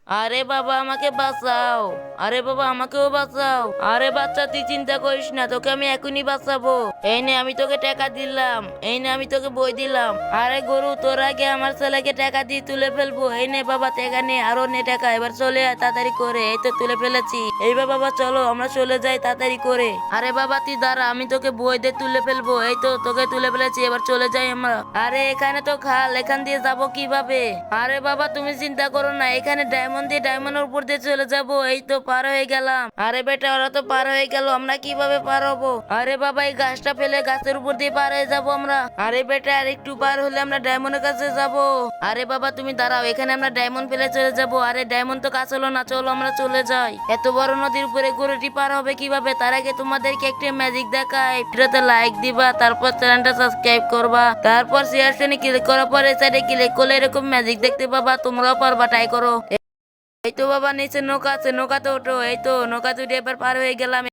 আরে বাবা আমাকে বাঁচাও। আরে বাবা আমাকেও বাঁচাও। আরে বাচ্চা তুই চিন্তা করিস না, তোকে আমি এখনই বাঁচাবো। এই নে আমি তোকে টাকা দিলাম, এই নে আমি তোকে বই দিলাম। আরে গরু, তোর আগে আমার ছেলেকে টাকা দিয়ে তুলে ফেলবো। এই নে বাবা টাকা নে, আরো নে টাকা। এবার চলে আয় তাড়াতাড়ি করে। এই তো তুলে ফেলেছি। এইবার বাবা চলো আমরা চলে যাই তাড়াতাড়ি করে। আরে বাবা তুই দাঁড়া, আমি তোকে বই দিয়ে তুলে ফেলবো। এই তো তোকে তুলে ফেলেছি, এবার চলে যাই আমরা। আরে এখানে তো খাল, এখান দিয়ে যাবো কিভাবে? আরে বাবা তুমি চিন্তা করো না, এখানে ডায়মন্ড দিয়ে ডায়মন্ডের উপর দিয়ে চলে যাব। এই তো পার হয়ে গেলাম। আরে বেটা ওরা তো পার হয়ে গেল, আমরা কিভাবে পার হবো? আরে বাবা এই গাছটা ফেলে গাছের উপর দিয়ে পার হয়ে যাবো আমরা। আরে বেটা আর একটু পার হলে আমরা ডায়মন্ডের কাছে যাব। আরে বাবা তুমি দাঁড়াও, এখানে আমরা ডায়মন্ড ফেলে চলে যাব। আরে ডায়মন্ড তো কাছে হলো না, চলো আমরা চলে যাই। এত বড় নদীর উপরে গরুটি পার হবে কিভাবে? তার আগে তোমাদেরকে একটা ম্যাজিক দেখাই। ভিডিওতে লাইক দিবা, তারপর চ্যানেলটা সাবস্ক্রাইব করবা, তারপর শেয়ার শ্রেণী ক্লিক করার পরে সাইডে ক্লিক করলে এরকম ম্যাজিক দেখতে পাবা। তোমরাও পারবা, ট্রাই করো। এই তো বাবা নিচে নৌকা আছে, নৌকাতে ওঠো। এই তো নৌকাতে উঠে এবার পার হয়ে গেলাম।